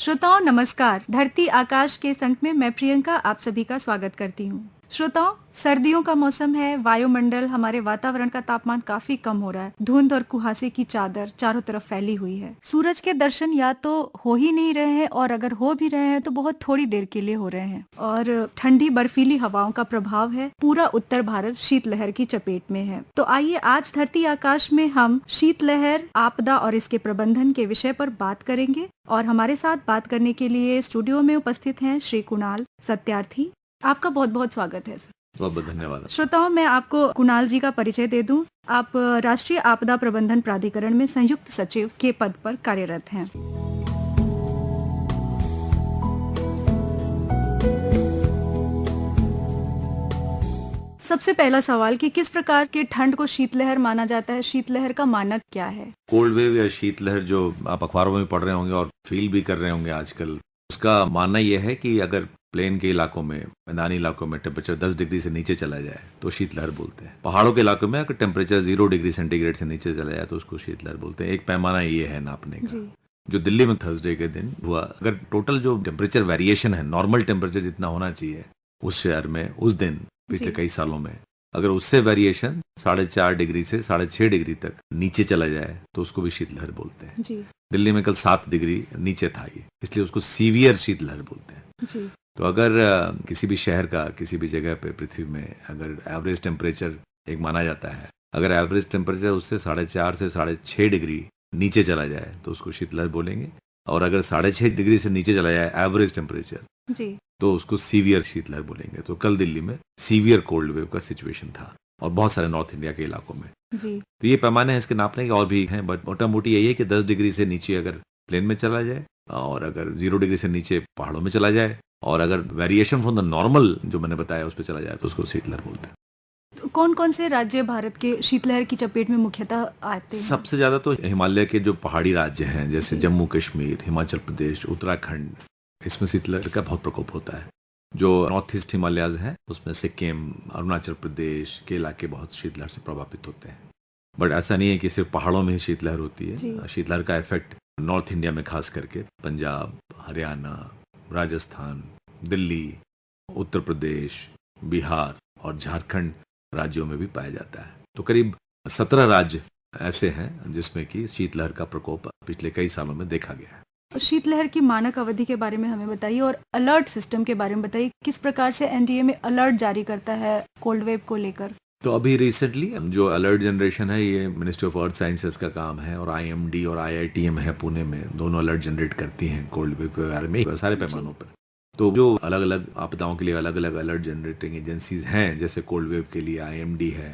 श्रोताओं नमस्कार। धरती आकाश के संग में मैं प्रियंका आप सभी का स्वागत करती हूँ। श्रोताओं, सर्दियों का मौसम है। वायुमंडल, हमारे वातावरण का तापमान काफी कम हो रहा है। धुंध और कुहासे की चादर चारों तरफ फैली हुई है। सूरज के दर्शन या तो हो ही नहीं रहे हैं और अगर हो भी रहे हैं तो बहुत थोड़ी देर के लिए हो रहे हैं। और ठंडी बर्फीली हवाओं का प्रभाव है। पूरा उत्तर भारत शीतलहर की चपेट में है। तो आइए आज धरती आकाश में हम शीतलहर, आपदा और इसके प्रबंधन के विषय पर बात करेंगे। और हमारे साथ बात करने के लिए स्टूडियो में उपस्थित हैं श्री कुणाल सत्यार्थी। आपका बहुत बहुत स्वागत है सर। बहुत बहुत धन्यवाद। श्रोताओं, मैं आपको कुणाल जी का परिचय दे दूं। आप राष्ट्रीय आपदा प्रबंधन प्राधिकरण में संयुक्त सचिव के पद पर कार्यरत हैं। सबसे पहला सवाल कि किस प्रकार के ठंड को शीतलहर माना जाता है? शीतलहर का मानक क्या है? कोल्ड वेव या शीतलहर जो आप अखबारों में पढ़ रहे होंगे और फील भी कर रहे होंगे आजकल, उसका मानना यह है कि अगर प्लेन के इलाकों में, मैदानी इलाकों में टेम्परेचर 10 डिग्री से नीचे चला जाए तो शीतलहर बोलते हैं। पहाड़ों के इलाकों में अगर टेम्परेचर 0 डिग्री सेंटीग्रेड से नीचे चला जाए तो उसको शीतलहर बोलते हैं। एक पैमाना ये है नापने का। जो दिल्ली में थर्सडे के दिन हुआ, अगर टोटल जो टेम्परेचर वेरिएशन है, नॉर्मल टेम्परेचर जितना होना चाहिए उस शहर में उस दिन पिछले कई सालों में, अगर उससे वेरिएशन 4.5 डिग्री से 6.5 डिग्री तक नीचे चला जाए तो उसको भी शीतलहर बोलते हैं। दिल्ली में कल 7 डिग्री नीचे था ये, इसलिए उसको सीवियर शीतलहर बोलते हैं। तो अगर किसी भी शहर का, किसी भी जगह पे पृथ्वी में अगर एवरेज टेम्परेचर एक माना जाता है, अगर एवरेज टेम्परेचर उससे 4.5 से 6.5 डिग्री नीचे चला जाए तो उसको शीतलहर बोलेंगे। और अगर 6.5 डिग्री से नीचे चला जाए एवरेज टेम्परेचर तो उसको सीवियर शीतलहर बोलेंगे। तो कल दिल्ली में सीवियर कोल्ड वेव का सिचुएशन था और बहुत सारे नॉर्थ इंडिया के इलाकों में। तो ये पैमाने हैं इसके नापने के, और भी हैं, बट मोटा मोटी यही है कि 10 डिग्री से नीचे अगर प्लेन में चला जाए और अगर 0 डिग्री से नीचे पहाड़ों में चला जाए और अगर वेरिएशन फ्रॉम द नॉर्मल जो मैंने बताया उस पर चला जाए तो उसको शीतलहर बोलते हैं। तो कौन कौन से राज्य भारत के शीतलहर की चपेट में मुख्यतः आते हैं? सबसे ज्यादा तो हिमालय के जो पहाड़ी राज्य हैं, जैसे जम्मू कश्मीर, हिमाचल प्रदेश, उत्तराखंड, इसमें शीतलहर का बहुत प्रकोप होता है। जो नॉर्थ ईस्ट हिमालयाज है उसमें सिक्किम, अरुणाचल प्रदेश के इलाके बहुत शीतलहर से प्रभावित होते हैं। बट ऐसा नहीं है कि सिर्फ पहाड़ों में ही शीतलहर होती है। शीतलहर का इफेक्ट नॉर्थ इंडिया में खास करके पंजाब, हरियाणा, राजस्थान, दिल्ली, उत्तर प्रदेश, बिहार और झारखंड राज्यों में भी पाया जाता है। तो करीब 17 राज्य ऐसे हैं जिसमें कि शीतलहर का प्रकोप पिछले कई सालों में देखा गया है। शीतलहर की मानक अवधि के बारे में हमें बताइए और अलर्ट सिस्टम के बारे में बताइए। किस प्रकार से एनडीए में अलर्ट जारी करता है कोल्ड वेव को लेकर? तो अभी रिसेंटली जो अलर्ट जनरेशन है ये मिनिस्ट्री ऑफ अर्थ साइंसेस का काम है और आईएमडी और आईआईटीएम है पुणे में, दोनों अलर्ट जनरेट करती हैं कोल्ड वेव के बारे में सारे पैमानों पर। तो जो अलग अलग आपदाओं के लिए अलग अलग अलर्ट जनरेटिंग एजेंसीज हैं, जैसे कोल्ड वेव के लिए आईएमडी है,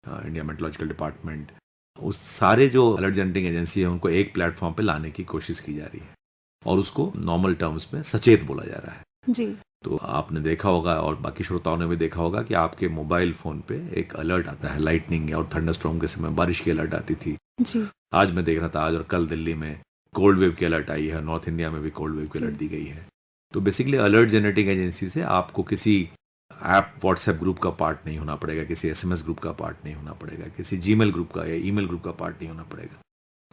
इंडिया मेट्रोलॉजिकल डिपार्टमेंट, उस सारे जो अलर्ट जनरेटिंग एजेंसी है उनको एक प्लेटफॉर्म पे लाने की कोशिश की जा रही है और उसको नॉर्मल टर्म्स में सचेत बोला जा रहा है। जी। तो आपने देखा होगा और बाकी श्रोताओं ने भी देखा होगा कि आपके मोबाइल फोन पे एक अलर्ट आता है, लाइटनिंग और थंडरस्टॉर्म के समय बारिश की अलर्ट आती थी। जी। आज मैं देख रहा था, आज और कल दिल्ली में कोल्ड वेव की अलर्ट आई है, नॉर्थ इंडिया में भी कोल्ड वेव की अलर्ट दी गई है। तो बेसिकली अलर्ट जनरेटिंग एजेंसी से आपको किसी ऐप व्हाट्सएप ग्रुप का पार्ट नहीं होना पड़ेगा, किसी एसएमएस ग्रुप का पार्ट नहीं होना पड़ेगा, किसी जीमेल ग्रुप का या ईमेल ग्रुप का पार्ट नहीं होना पड़ेगा।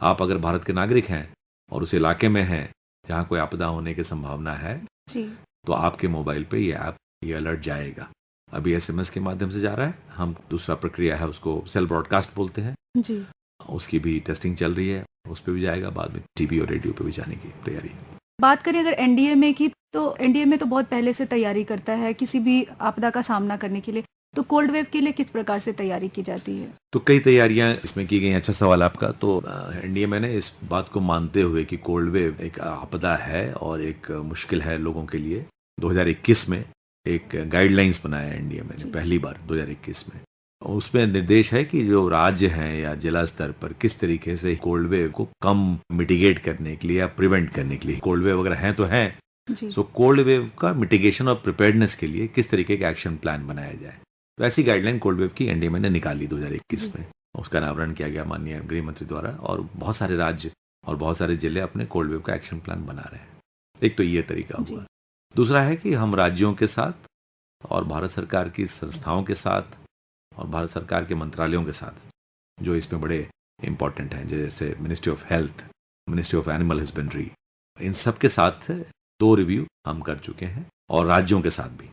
आप अगर भारत के नागरिक हैं और उस इलाके में हैं जहाँ कोई आपदा होने की संभावना है जी, तो आपके मोबाइल पे ये ऐप, ये अलर्ट जाएगा। अभी एसएमएस के माध्यम से जा रहा है, हम दूसरा प्रक्रिया है उसको सेल ब्रॉडकास्ट बोलते हैं जी, उसकी भी टेस्टिंग चल रही है, उस पर भी जाएगा, बाद में टीवी और रेडियो पे भी जाने की तैयारी। बात करें अगर एनडीए में की, तो एनडीए में तो बहुत पहले से तैयारी करता है किसी भी आपदा का सामना करने के लिए। तो कोल्ड वेव के लिए किस प्रकार से तैयारी की जाती है? तो कई तैयारियां इसमें की गई। अच्छा सवाल आपका। तो एनडीए में इस बात को मानते हुए कि कोल्ड वेव एक आपदा है और एक मुश्किल है लोगों के लिए, 2021 में एक गाइडलाइंस बनाया एनडीए में पहली बार 2021 में। उसमें निर्देश है कि जो राज्य हैं या जिला स्तर पर किस तरीके से कोल्ड वेव को कम मिटिगेट करने के लिए या प्रिवेंट करने के लिए, कोल्ड वेव अगर हैं तो हैं, सो कोल्ड वेव का मिटिगेशन और प्रिपेयर्डनेस के लिए किस तरीके का एक्शन प्लान बनाया जाए। तो ऐसी गाइडलाइन कोल्ड वेव की एनडीए ने निकाली 2021 में। उसका अनावरण किया गया माननीय गृह मंत्री द्वारा और बहुत सारे राज्य और बहुत सारे जिले अपने कोल्ड वेव का एक्शन प्लान बना रहे हैं। एक तो ये तरीका हुआ। दूसरा है कि हम राज्यों के साथ और भारत सरकार की संस्थाओं के साथ और भारत सरकार के मंत्रालयों के साथ जो इसमें बड़े इंपॉर्टेंट हैं, जैसे ministry of health, ministry of animal husbandry, इन सब के साथ 2 रिव्यू हम कर चुके हैं और राज्यों के साथ भी,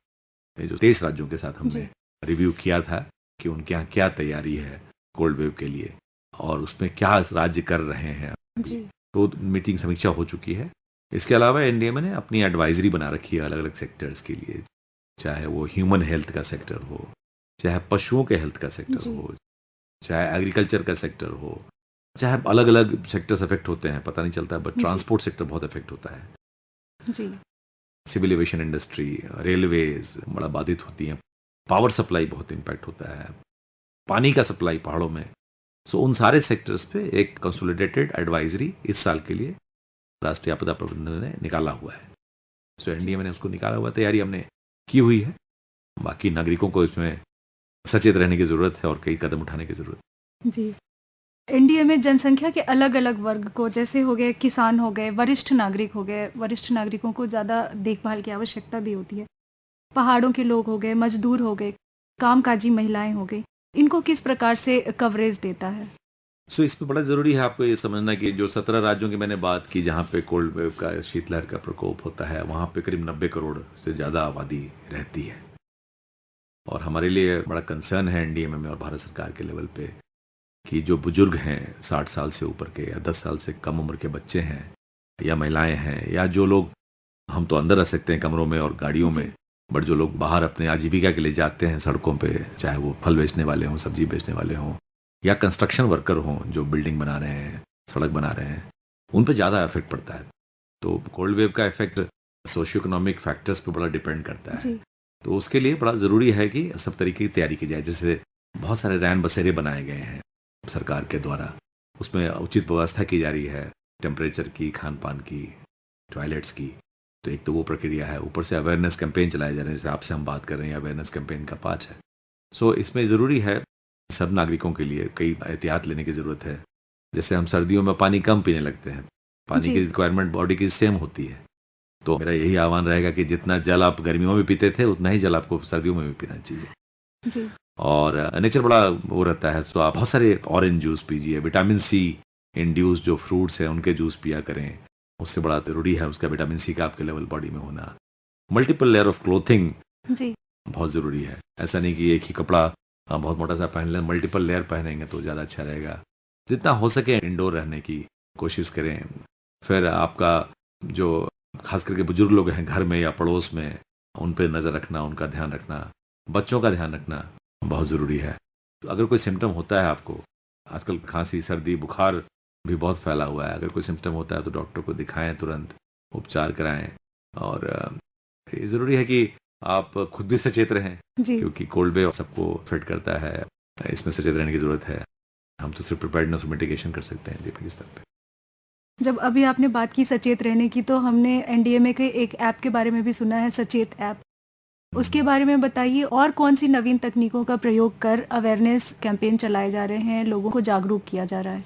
ये जो 23 राज्यों के साथ हमने रिव्यू किया था कि उनके यहाँ क्या तैयारी है कोल्ड वेव के लिए और उसमें क्या राज्य कर रहे हैं जी। तो मीटिंग समीक्षा हो चुकी है। इसके अलावा एनडीएमए ने अपनी एडवाइजरी बना रखी है अलग अलग सेक्टर्स के लिए, चाहे वो ह्यूमन हेल्थ का सेक्टर हो, चाहे पशुओं के हेल्थ का सेक्टर हो, चाहे एग्रीकल्चर का सेक्टर हो, चाहे अलग अलग सेक्टर्स अफेक्ट होते हैं पता नहीं चलता, बट ट्रांसपोर्ट सेक्टर बहुत अफेक्ट होता है जी। सिविल एविएशन इंडस्ट्री, रेलवेज बड़ा बाधित होती हैं, पावर सप्लाई बहुत इम्पैक्ट होता है, पानी का सप्लाई पहाड़ों में। सो उन सारे सेक्टर्स पे एक कंसोलिडेटेड एडवाइजरी इस साल के लिए राष्ट्रीय आपदा प्रबंधन ने निकाला हुआ है। सो एनडीएमए ने उसको निकाला हुआ, तैयारी हमने की हुई है। बाकी नागरिकों को इसमें सचेत रहने की जरूरत है और कई कदम उठाने की जरूरत है। जी। एनडीएमए जनसंख्या के अलग अलग वर्ग को, जैसे हो गए किसान हो गए, वरिष्ठ नागरिक हो गए, वरिष्ठ नागरिकों को ज़्यादा देखभाल की आवश्यकता भी होती है, पहाड़ों के लोग हो गए, मजदूर हो गए, कामकाजी महिलाएं हो गई, इनको किस प्रकार से कवरेज देता है? सो इसमें बड़ा ज़रूरी है आपको ये समझना कि जो 17 राज्यों की मैंने बात की जहाँ पे कोल्ड वेव का शीतलहर का प्रकोप होता है, वहाँ पे करीब 90 करोड़ से ज़्यादा आबादी रहती है और हमारे लिए बड़ा कंसर्न है एनडीएमए में और भारत सरकार के लेवल पे कि जो बुजुर्ग हैं 60 साल से ऊपर के या 10 साल से कम उम्र के बच्चे हैं या महिलाएं हैं या जो लोग, हम तो अंदर रह सकते हैं कमरों में और गाड़ियों में, बट जो लोग बाहर अपने आजीविका के लिए जाते हैं सड़कों पे, चाहे वो फल बेचने वाले हों, सब्जी बेचने वाले हों या कंस्ट्रक्शन वर्कर हों जो बिल्डिंग बना रहे हैं, सड़क बना रहे हैं, उन पे ज़्यादा इफेक्ट पड़ता है। तो कोल्ड वेव का इफेक्ट सोशियो इकोनॉमिक फैक्टर्स पे बड़ा डिपेंड करता है। तो उसके लिए बड़ा ज़रूरी है कि सब तरीके की तैयारी की जाए। जैसे बहुत सारे रैन बसेरे बनाए गए हैं सरकार के द्वारा, उसमें उचित व्यवस्था की जा रही है, टेम्परेचर की, खान पान की, टॉयलेट्स की। तो एक तो वो प्रक्रिया है, ऊपर से अवेयरनेस कैंपेन चलाए जा रहे हैं, जैसे आपसे हम बात कर रहे हैं, अवेयरनेस कैंपेन का पार्ट है। सो इसमें ज़रूरी है सब नागरिकों के लिए कई एहतियात लेने की ज़रूरत है। जैसे हम सर्दियों में पानी कम पीने लगते हैं, पानी की रिक्वायरमेंट बॉडी की सेम होती है, तो मेरा यही आह्वान रहेगा कि जितना जल आप गर्मियों में पीते थे उतना ही जल आपको सर्दियों में भी पीना चाहिए जी। और नेचर बड़ा वो रहता है, तो आप बहुत सारे ऑरेंज जूस पीजिए, विटामिन सी इंड्यूस जो फ्रूट्स हैं उनके जूस पिया करें, उससे बड़ा जरूरी है उसका विटामिन सी का आपके लेवल बॉडी में होना। मल्टीपल लेयर ऑफ क्लोथिंग जी बहुत ज़रूरी है, ऐसा नहीं कि एक ही कपड़ा बहुत मोटा सा पहन लें, मल्टीपल लेयर पहनेंगे तो ज़्यादा अच्छा रहेगा। जितना हो सके इंडोर रहने की कोशिश करें। फिर आपका जो खास करके बुजुर्ग लोग हैं घर में या पड़ोस में, उन पर नज़र रखना, उनका ध्यान रखना, बच्चों का ध्यान रखना बहुत ज़रूरी है। तो अगर कोई सिम्टम होता है आपको, आजकल खांसी, सर्दी, बुखार भी बहुत फैला हुआ है, अगर कोई सिम्टम होता है तो डॉक्टर को दिखाएं, तुरंत उपचार कराएं और ये ज़रूरी है कि आप खुद भी सचेत रहें क्योंकि कोल्ड वेव सबको फिट करता है, इसमें सचेत रहने की ज़रूरत है। हम तो सिर्फ प्रिपेयर्डनेस और मिटिगेशन कर सकते हैं दीपक स्तर पे। जब अभी आपने बात की सचेत रहने की, तो हमने एनडीएमए के एक ऐप के बारे में भी सुना है, सचेत ऐप, उसके बारे में बताइए। और कौन सी नवीन तकनीकों का प्रयोग कर अवेयरनेस कैंपेन चलाए जा रहे हैं, लोगों को जागरूक किया जा रहा है?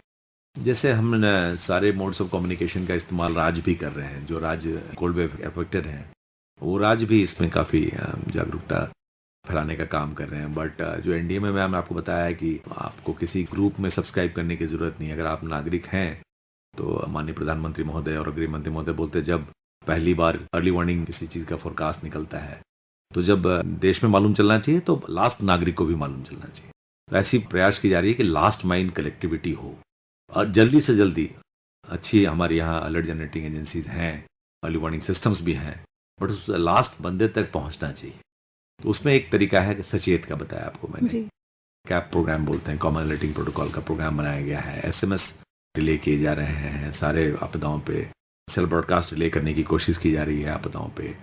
जैसे हम सारे मोड्स ऑफ कम्युनिकेशन का इस्तेमाल राज्य भी कर रहे हैं, जो राज्य कोल्ड वेव अफेक्टेड हैं वो राज्य भी इसमें काफ़ी जागरूकता फैलाने का काम कर रहे हैं। बट जो एनडीएमए में हमने आपको बताया है कि आपको किसी ग्रुप में सब्सक्राइब करने की ज़रूरत नहीं। अगर आप नागरिक हैं तो माननीय प्रधानमंत्री महोदय और गृह मंत्री महोदय बोलते, जब पहली बार अर्ली वार्निंग किसी चीज़ का फोरकास्ट निकलता है तो जब देश में मालूम चलना चाहिए तो लास्ट नागरिक को भी मालूम चलना चाहिए। तो ऐसी प्रयास की जा रही है कि लास्ट माइल कलेक्टिविटी हो और जल्दी से जल्दी अच्छी हमारे यहाँ अलर्ट जनरेटिंग एजेंसीज हैं, अर्ली वार्निंग सिस्टम्स भी हैं, बट उस लास्ट बंदे तक पहुँचना चाहिए। तो उसमें एक तरीका है, सचेत का बताया आपको मैंने, कैप प्रोग्राम बोलते हैं, कॉमन अलर्टिंग प्रोटोकॉल का प्रोग्राम बनाया गया है। एसएमएस रिले किए जा रहे हैं सारे आपदाओं पे, सेल ब्रॉडकास्ट रिले करने की कोशिश की जा रही है आपदाओं पे,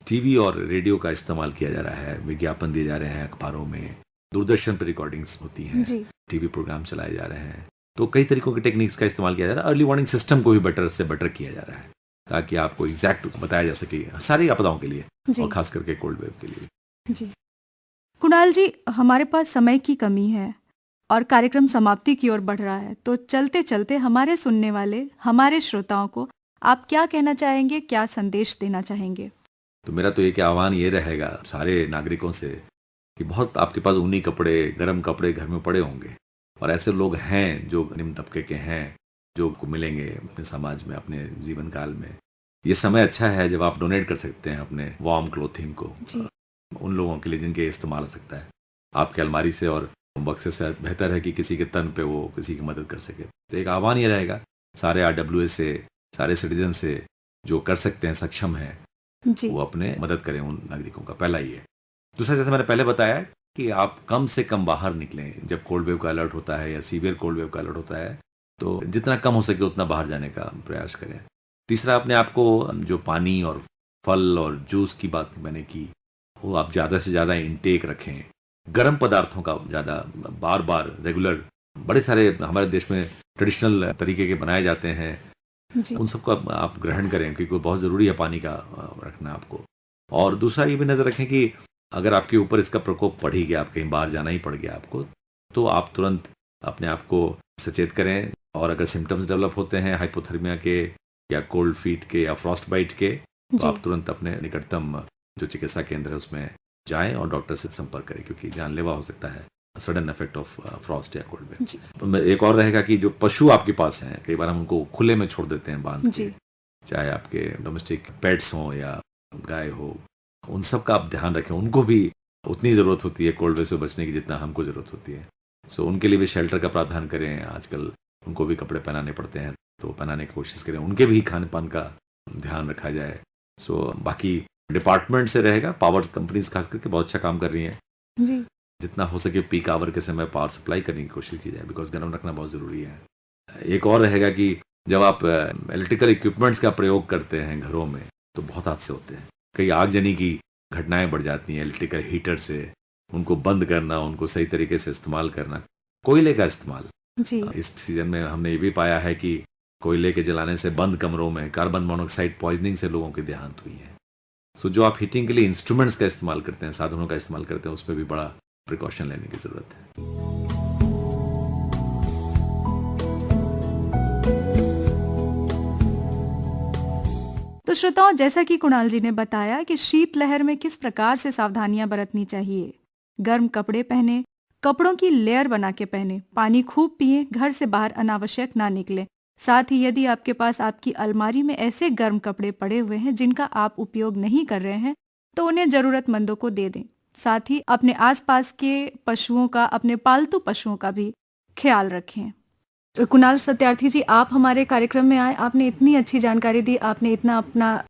टीवी और रेडियो का इस्तेमाल किया जा रहा है, विज्ञापन दिए जा रहे हैं अखबारों में, दूरदर्शन पर रिकॉर्डिंग्स होती हैं, टीवी प्रोग्राम चलाए जा रहे हैं। तो कई तरीकों की टेक्निक्स का इस्तेमाल किया जा रहा है। अर्ली वार्निंग सिस्टम को भी बेटर से बेटर किया जा रहा है ताकि आपको एग्जैक्ट बताया जा सके सारी आपदाओं के लिए और खास करके कोल्ड वेव के लिए। जी कुणाल जी, हमारे पास समय की कमी है और कार्यक्रम समाप्ति की ओर बढ़ रहा है, तो चलते चलते हमारे सुनने वाले, हमारे श्रोताओं को आप क्या कहना चाहेंगे, क्या संदेश देना चाहेंगे? तो मेरा तो एक आह्वान ये रहेगा सारे नागरिकों से कि बहुत आपके पास ऊनी कपड़े, गर्म कपड़े घर में पड़े होंगे और ऐसे लोग हैं जो निम्न तबके के हैं, जो मिलेंगे अपने समाज में, अपने जीवन काल में, ये समय अच्छा है जब आप डोनेट कर सकते हैं अपने वार्म क्लोथिंग को जी। उन लोगों के लिए जिनके इस्तेमाल हो सकता है आपके अलमारी से और बक्से से। बेहतर है कि किसी के तन पे वो किसी की मदद कर सके। तो एक आह्वान ये रहेगा सारे RWA से, सारे सिटीजन से, जो कर सकते हैं, सक्षम है, जी। वो अपने मदद करें उन नागरिकों का। पहला ये। दूसरा, जैसे मैंने पहले बताया कि आप कम से कम बाहर निकलें जब कोल्ड वेव का अलर्ट होता है या सीवियर कोल्ड वेव का अलर्ट होता है, तो जितना कम हो सके उतना बाहर जाने का प्रयास करें। तीसरा, अपने आप को जो पानी और फल और जूस की बात मैंने की, वो आप ज़्यादा से ज़्यादा इंटेक रखें। गर्म पदार्थों का ज़्यादा बार बार रेगुलर, बड़े सारे हमारे देश में ट्रेडिशनल तरीके के बनाए जाते हैं, जी। उन सबको आप ग्रहण करें क्योंकि बहुत ज़रूरी है पानी का रखना आपको। और दूसरा ये भी नज़र रखें कि अगर आपके ऊपर इसका प्रकोप पड़ ही गया, आप कहीं बाहर जाना ही पड़ गया आपको, तो आप तुरंत अपने आप को सचेत करें। और अगर सिम्टम्स डेवलप होते हैं हाइपोथर्मिया के या कोल्ड फीट के या फ्रॉस्ट बाइट के, तो जी। आप तुरंत अपने निकटतम जो चिकित्सा केंद्र है उसमें जाएं और डॉक्टर से संपर्क करें, क्योंकि जानलेवा हो सकता है सडन इफेक्ट ऑफ फ्रॉस्ट या कोल्ड वेव। जी। तो एक और रहेगा कि जो पशु आपके पास हैं, कई बार हम उनको खुले में छोड़ देते हैं बांध के, जी। चाहे आपके डोमेस्टिक पेट्स हों या गाय हो, उन सब का आप ध्यान रखें। उनको भी उतनी ज़रूरत होती है कोल्ड वेव से बचने की जितना हमको ज़रूरत होती है। सो उनके लिए भी शेल्टर का प्रावधान करें। आजकल उनको भी कपड़े पहनाने पड़ते हैं, तो पहनाने की कोशिश करें। उनके भी खान पान का ध्यान रखा जाए। सो बाकी डिपार्टमेंट से रहेगा, पावर कंपनीज खास करके बहुत अच्छा काम कर रही हैं। जी। जितना हो सके पीक आवर के समय पावर सप्लाई करने की कोशिश की जाए, बिकॉज गर्म रखना बहुत ज़रूरी है। एक और रहेगा कि जब आप इलेक्ट्रिकल इक्विपमेंट्स का प्रयोग करते हैं घरों में, तो बहुत हादसे होते हैं। कई आगजनी की घटनाएं बढ़ जाती हैं इलेक्ट्रिकल हीटर से। उनको बंद करना, उनको सही तरीके से इस्तेमाल करना। कोयले का इस्तेमाल, जी। इस सीजन में हमने ये भी पाया है कि कोयले के जलाने से बंद कमरों में कार्बन मोनोऑक्साइड पॉइजनिंग से लोगों की देहांत हुई है। सो जो आप हीटिंग के लिए इंस्ट्रूमेंट्स का इस्तेमाल करते हैं, साधनों का इस्तेमाल करते हैं, उस पर भी बड़ा प्रिकॉशन लेने की जरूरत है। तो श्रोताओं, जैसा कि कुणाल जी ने बताया कि शीतलहर में किस प्रकार से सावधानियां बरतनी चाहिए। गर्म कपड़े पहने, कपड़ों की लेयर बना के पहने, पानी खूब पिए, घर से बाहर अनावश्यक ना निकले। साथ ही यदि आपके पास आपकी अलमारी में ऐसे गर्म कपड़े पड़े हुए हैं जिनका आप उपयोग नहीं कर रहे हैं, तो उन्हें जरूरतमंदों को दे दें। साथ ही अपने आसपास के पशुओं का, अपने पालतू पशुओं का भी ख्याल रखें। कुणाल सत्यार्थी जी, आप हमारे कार्यक्रम में आए, आपने इतनी अच्छी जानकारी दी, आपने इतना अपना